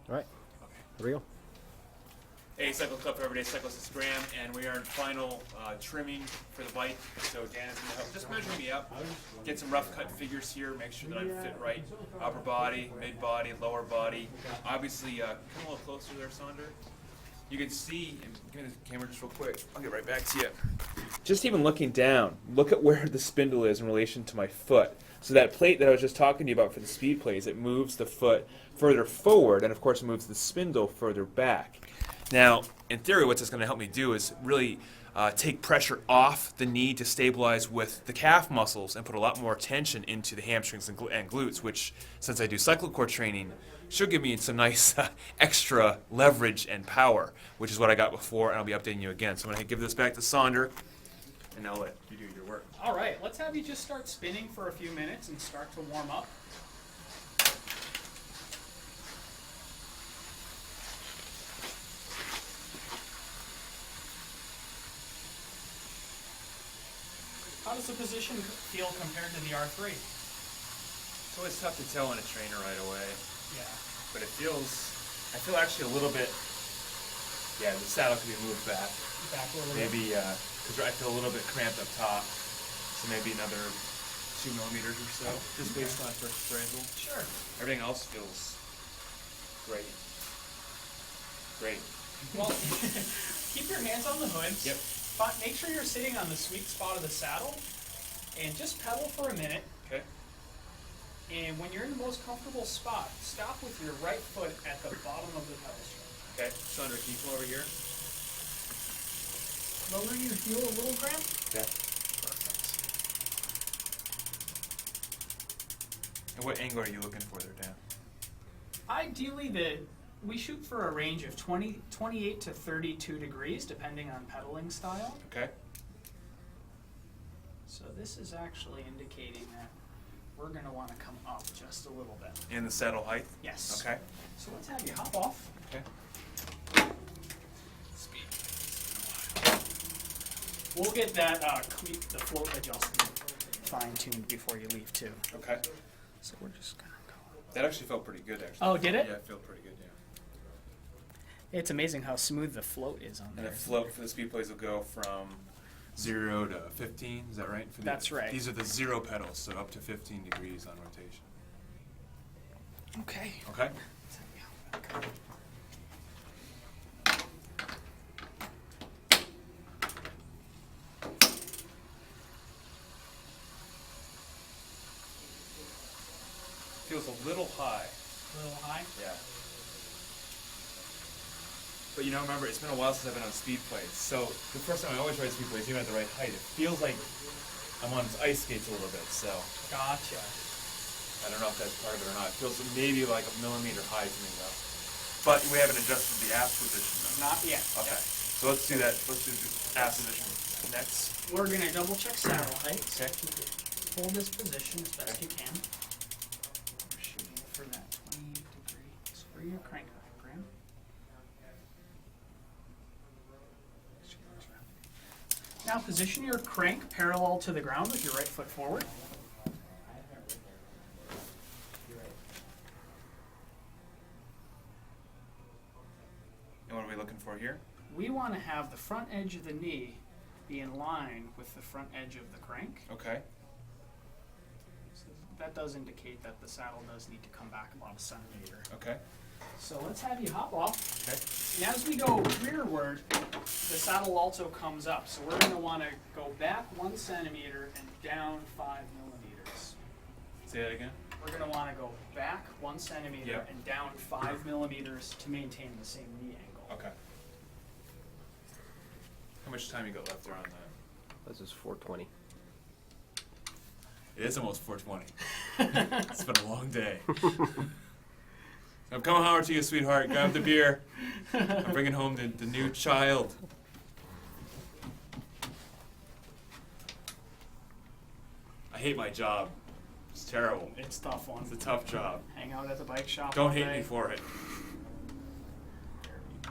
All right, here we go. Hey, Cyclo-CLUB for Everyday Cyclists, it's Graeme, and we are in final trimming for the bike. So Dan is going to help just measure me up, get some rough cut figures here, make sure that I'm fit right. Upper body, mid body, lower body. Obviously, come a little closer there, Sander. You can see, and give me the camera just real quick. I'll get right back to you. Just even looking down, look at where the spindle is in relation to my foot. So that plate that I was just talking to you about for the speed plates, it moves the foot further forward, and of course it moves the spindle further back. Now, in theory, what this is going to help me do is really take pressure off the knee to stabilize with the calf muscles and put a lot more tension into the hamstrings and glutes, which, since I do cyclo-core training, should give me some nice extra leverage and power, which is what I got before, and I'll be updating you again. So I'm going to give this back to Sander, and I'll let you do your work. All right, let's have you just start spinning for a few minutes and start to warm up. How does the position feel compared to the R3? It's always tough to tell on a trainer right away, Yeah. but I feel actually a little bit, yeah, the saddle can be moved back. Back a little bit. Maybe, because I feel a little bit cramped up top, so maybe another 2 millimeters or so, just based on first appraisal. Sure. Everything else feels great. Great. Well, keep your hands on the hood. Yep. But make sure you're sitting on the sweet spot of the saddle, and just pedal for a minute. Okay. And when you're in the most comfortable spot, stop with your right foot at the bottom of the pedal stroke. Okay. Sander, can you come over here? Lower your heel a little, Graeme. Okay. Perfect. And what angle are you looking for there, Dan? Ideally, we shoot for a range of 28 to 32 degrees, depending on pedaling style. Okay. So this is actually indicating that we're going to want to come up just a little bit. And the saddle height? Yes. Okay. So let's have you hop off. Okay. Speed. We'll get that the float adjustment fine-tuned before you leave too. Okay. So we're just going to go. That actually felt pretty good, actually. Oh, did it? Yeah, it felt pretty good, yeah. It's amazing how smooth the float is on And there. the float for the speed plates will go from 0 to 15, is that right? That's right. These are the 0 pedals, so up to 15 degrees on rotation. Okay. Okay? Feels a little high. A little high. Yeah. But you know, remember, it's been a while since I've been on speed plates. So the first time I always ride speed plates, even at the right height, it feels like I'm on ice skates a little bit. So Gotcha. I don't know if that's part of it or not. It feels maybe like a millimeter high to me though. But we haven't adjusted the ass position though. Not yet. Okay. Yep. So let's do that. Let's do the ass position next. We're going to double check saddle height. Okay. Hold this position as best you can. We're shooting for that 28 degree. Screw your crank up, Graeme. Now position your crank parallel to the ground with your right foot forward. And what are we looking for here? We want to have the front edge of the knee be in line with the front edge of the crank. Okay. So that does indicate that the saddle does need to come back about a centimeter. Okay. So let's have you hop off. Okay. And as we go rearward, the saddle also comes up. So we're going to want to go back 1 centimeter and down 5 millimeters. Say that again. We're going to want to go back 1 centimeter Yep. and down 5 millimeters to maintain the same knee angle. Okay. How much time you got left there on that? This is 420. It is almost 4:20. It's been a long day. I'm coming home to you, sweetheart. Grab the beer. I'm bringing home the new child. I hate my job. It's terrible. It's a tough one. It's a tough job. Hang out at the bike shop. Don't all hate day. me for it. There we go.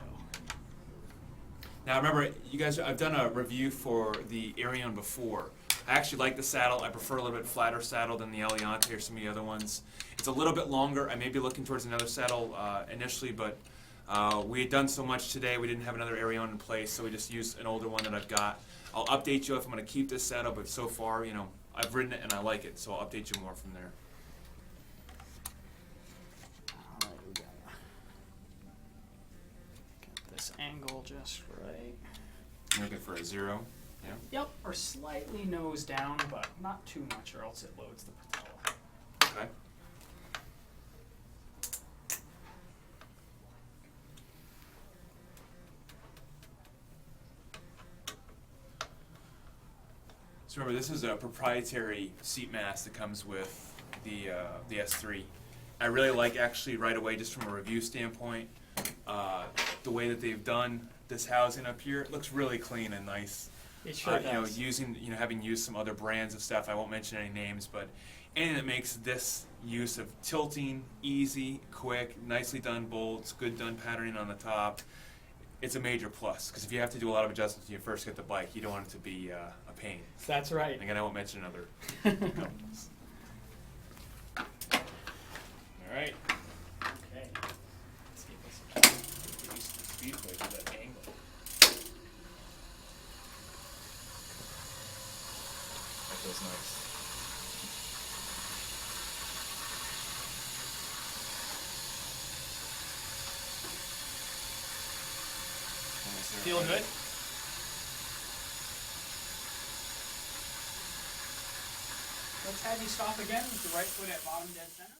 Now remember, you guys, I've done a review for the Arion before. I actually like the saddle. I prefer a little bit flatter saddle than the Eliante or some of the other ones. It's a little bit longer. I may be looking towards another saddle initially, but we had done so much today. We didn't have another Arion in place, so we just used an older one that I've got. I'll update you if I'm going to keep this saddle, but so far, you know, I've ridden it and I like it, so I'll update you more from there. Alright, we gotta get this angle just right. I'm looking for a 0. Yeah. Yep, or slightly nose down, but not too much or else it loads the patella. Okay. So remember, this is a proprietary seat mast that comes with the S3. I really like, actually, right away, just from a review standpoint, the way that they've done this housing up here. It looks really clean and nice. It sure does. Having used some other brands of stuff, I won't mention any names, but anything that makes this use of tilting easy, quick, nicely done bolts, good done patterning on the top, it's a major plus. Because if you have to do a lot of adjustments when you first get the bike, you don't want it to be a pain. That's right. Again, I won't mention other companies. All right. Okay. Let's see if I can get used to the speedway with that angle. That feels nice. Feel good? Let's have you stop again with the right foot at bottom dead center.